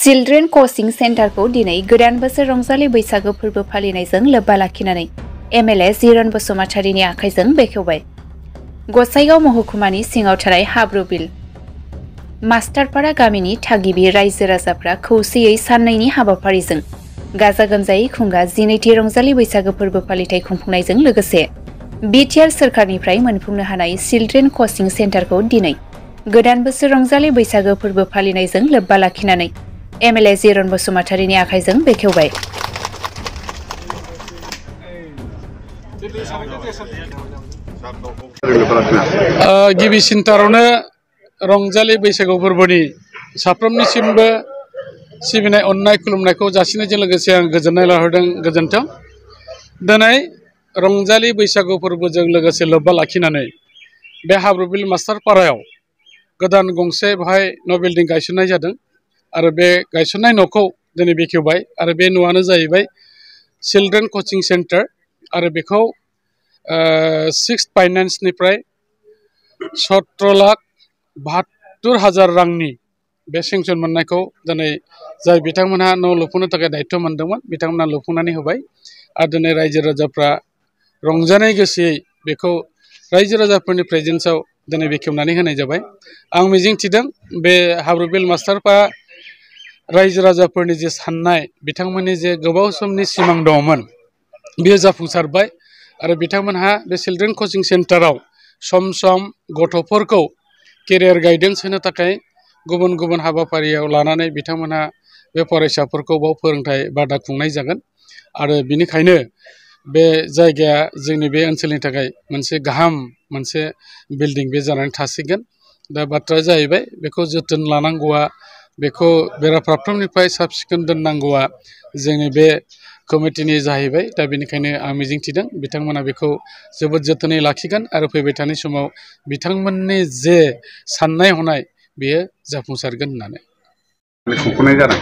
Children coaching सेन्टारखौ दिनै गोदान बोसोर रंजालि बैसागो फोरबो फालिनायजों लोब्बा लाखिनानै एमएलए जिरन बसुमतारीनि आखाइजों बेखेवबाय। गसाइगाव महकुमानि सिङाव थानाय हाब्रुबिल मास्टारपारा गामिनि थागिबि रायजो राजाफ्रा खौसेयै साननैनि हाबाफारिजों गाजा गोमजायै खुंगा 12थि रंजालि बैसागो फोरबो फालिथाय खुंफुंनायजों लोगोसे बिटिआर सोरखारनिफ्राय मोनफुंनो हानाय चिल्ड्रेन कचिं सेन्टारखौ दिनै गोदान बोसोर रंजालि बैसागो फोरबो फालिनायजों लोब्बा लाखिनानै एमएलए जिरन बसुमतारीनि आखाइजों बेखेवबाय। गिबि सिनथारावनो रंजालि बैसागु फोरबोनि साफ्रोमनिसिमबो सिबिनाय अननाय खुलुमनायखौ जासिनायजों लोगोसे आं गोजोननाय लाहरदों। गोजोन्थों। दिनै रंजालि बैसागु फोरबोजों लोगोसे लोब्बा लाखिनानै बे हाब्रुबिल मास्टारपारायाव गोदान गंसे बेवहाय न' बिल्डिं गायसननाय जादों आरो बे गायसननाय न'खौ दिनै बेखेवबाय आरो बे न'आनो जाहैबाय चिल्ड्रेन कचिं सेन्टार आरो बेखौ 6 फाइनान्सनिफ्राय 17,72,000 रांनि बे सेंसन मोननायखौ दिनै जाय बिथांमोनहा न' लुफुंनो थाखाय दायित्व मोनदोंमोन बिथांमोनहा लुफुंनानै होबाय आरो दिनै रायजो राजाफ्रा रंजानाय गोसोयै बेखौ रायजो राजाफोरनि प्रेजेन्सआव दिनै बेखेवनानै होनाय जाबाय। आं मिजिंथिदों बे हाब्रुबिल मास्टारपारा रायजो राजाफोरनि जे साननाय बिथांमोननि जे गोबाव समनि सिमां दङमोन बेयो जाफुंसारबाय आरो बिथांमोनहा बे चिल्ड्रेन कचिं सेन्टाराव सम सम गथ'फोरखौ केरियार गाइडेन्स होनो थाखाय गुबुन गुबुन हाबाफारियाव लानानै बिथांमोनहा बे फरायसाफोरखौ बाव फोरोंथाय बादा खुंनाय जागोन आरो बिनिखायनो बे जायगाया जोंनि बे ओनसोलनि थाखाय मोनसे गाहाम मोनसे बिल्डिं बे जानानै थासिगोन। दा बाथ्राया जाहैबाय बेखौ जोथोन लानांगौआ बेखौ बेराफारफ्रोमनिफ्राय साब सिखोन दोननांगौआ जोंनि बे कमिटिनि जाहैबाय। दा बेनिखायनो आं मिजिंथिदों बिथांमोना बेखौ जोबोद जोथोनै लाखिगोन आरो फैबाय थानाय समाव बिथांमोननि जे साननाय हनाय बेयो जाफुंसारगोन होननानै खुंफुंनाय जादों।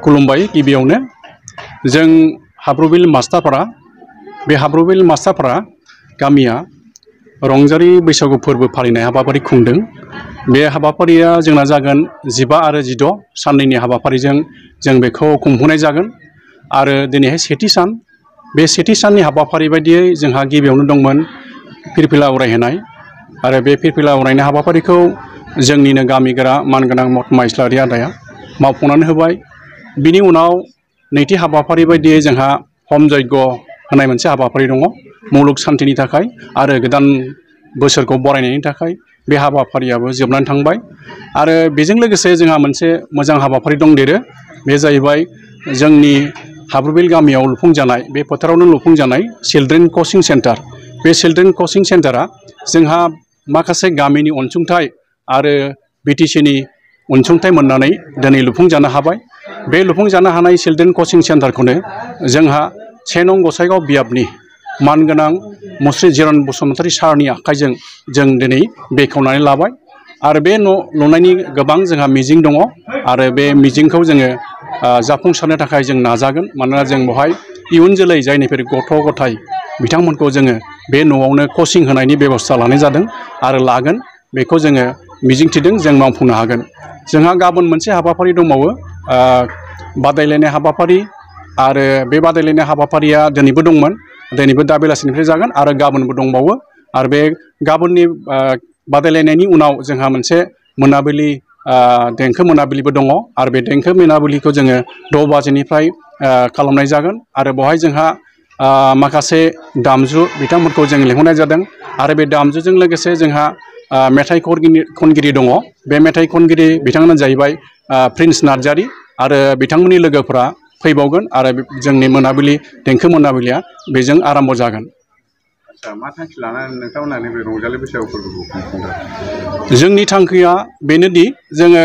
खुलुमबाय। गिबियावनो जों हाब्रुबिल मास्टारपारा बे हाब्रुबिल मास्टारपारा गामिया रंजालि बैसागु फोरबो फालिनाय हाबाफारि खुंदों। बे हाबाफारिया जोंना जागोन 15 आरो 16 साननैनि हाबाफारिजों जों बेखौ खुंफुंनाय जागोन आरो दिनैहाय सेथि सान बे सेथि साननि हाबाफारि बायदियै जोंहा गिबियावनो दंमोन फिरफिला उरायहोनाय आरो बे फिरफिला उरायनाय हाबाफारिखौ जोंनिनो गामिगोरा मानगोनां महात्मा इस्लारि आदाया मावफुंनानै होबाय। बिनि उनाव नैथि हाबाफारि बायदियै जोंहा हम यज्ञ होनाय मोनसे हाबाफारि दङ मुलुग सान्थिनि थाखाय आरो गोदान बोसोरखौ बरायनायनि थाखाय बे हाबाफारियाबो जोबनानै थांबाय आरो बेजों लोगोसे जोंहा मोनसे मोजां हाबाफारि दंदेरो। बे जाहैबाय जोंनि हाब्रुबिल गामियाव लुफुंजानाय बे फोथारावनो लुफुंजानाय चिल्ड्रेन कचिं सेन्टार। बे चिल्ड्रेन कचिं सेन्टारा जोंहा माखासे गामिनि अनसुंथाइ आरो बिटिसिनि अनसुंथाइ मोननानै दिनै लुफुंजानो हाबाय। बे लुफुंजानो हानाय चिल्ड्रेन कचिं सेन्टारखौनो जोंहा 1 नं गसाइगाव बियाबनि मानगोनां मुस्रि जिरन बसुमतारी सारनि आखाइजों जों दिनै बेखेवनानै लाबाय आरो बे न' लुनायनि गोबां जोंहा मिजिं दङ आरो बे मिजिंखौ जोङो जाफुंसारनो थाखाय जों नाजागोन। मानोना जों बेवहाय इयुन जोलै जायनिफ्राय गथ' गथाय बिथांमोनखौ जोङो बे न'आवनो कचिं होनायनि बेबस्था लानाय जादों आरो लागोन बेखौ जोङो मिजिंथिदों जों मावफुंनो हागोन। जोंहा गाबोन मोनसे हाबाफारि दंबावो बादायलायनाय हाबाफारि आरो बे बादायलायनाय हाबाफारिया दिनैबो दंमोन दिनैबो दा बेलासिनिफ्राय जागोन आरो गाबोनबो दंबावो आरो बे गाबोननि बादायलायनायनि उनाव जोंहा मोनसे मोनाबिलि देंखो मोनाबिलिबो दङ आरो बे देंखो मोनाबिलिखौ जोङो 6 बाजिनिफ्राय खालामनाय जागोन आरो बेवहाय जोंहा माखासे दामजु बिथांमोनखौ जों लिंहरनाय जादों आरो बे दामजुजों लोगोसे जोंहा मेथाइ खनगिरि दङ। बे मेथाइ खनगिरि बिथांमोनानो जाहैबाय प्रिन्स नार्जारी आरो बिथांमोननि लोगोफोरा फैबावगोन आरो जोंनि मोनाबिलि देंखो मोनाबिलिया बेजों आराम्भ जागोन। मा थांखि लानानै नोंथांमोना नैबे रंजालि बैसागु फोरबोखौ खुंफुंदों? जोंनि थांखिया बेनोदि जोङो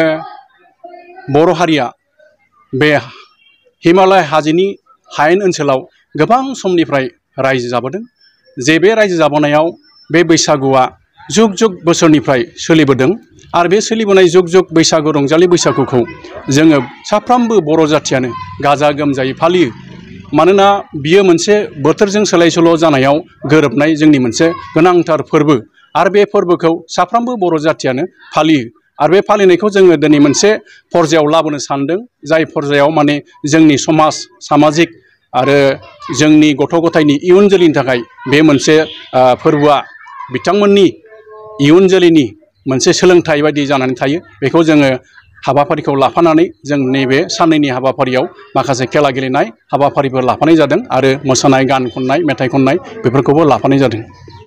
बर' हारिया बे हिमालय हाजोनि हायेन ओनसोलाव गोबां समनिफ्राय रायजो जाबोदों। जे बे रायजो जाबोनायाव बे बैसागुआ जुग जुग बोसोरनिफ्राय सोलिबोदों आरो बे सोलिबोनाय जुग जुग बैसागु रंजालि बैसागुखौ जोङो साफ्रोमबो बर' जाथियानो गाजा गोमजायै फालियो। मानोना बियो मोनसे बोथोरजों सोलाय सोल' जानायाव गोरोबनाय जोंनि मोनसे गोनांथार फोरबो आरो बे फोरबोखौ साफ्रोमबो बर' जाथियानो फालियो आरो बे फालिनायखौ जोङो दिनै मोनसे पर्यायाव लाबोनो सानदों जाय पर्यायाव माने जोंनि समाज सामाजिक आरो जोंनि गथ' गथायनि इयुन जोलैनि थाखाय बे मोनसे फोरबोआ बिथांमोननि इयुन जोलैनि मोनसे सोलोंथाइ बायदि जानानै थायो बेखौ जोङो हाबाफारिखौ लाफानानै जों नैबे साननैनि हाबाफारियाव माखासे खेला गेलेनाय हाबाफारिफोर लाफानाय जादों आरो मोसानाय गान खननाय मेथाइ खननाय बेफोरखौबो लाफानाय जादों।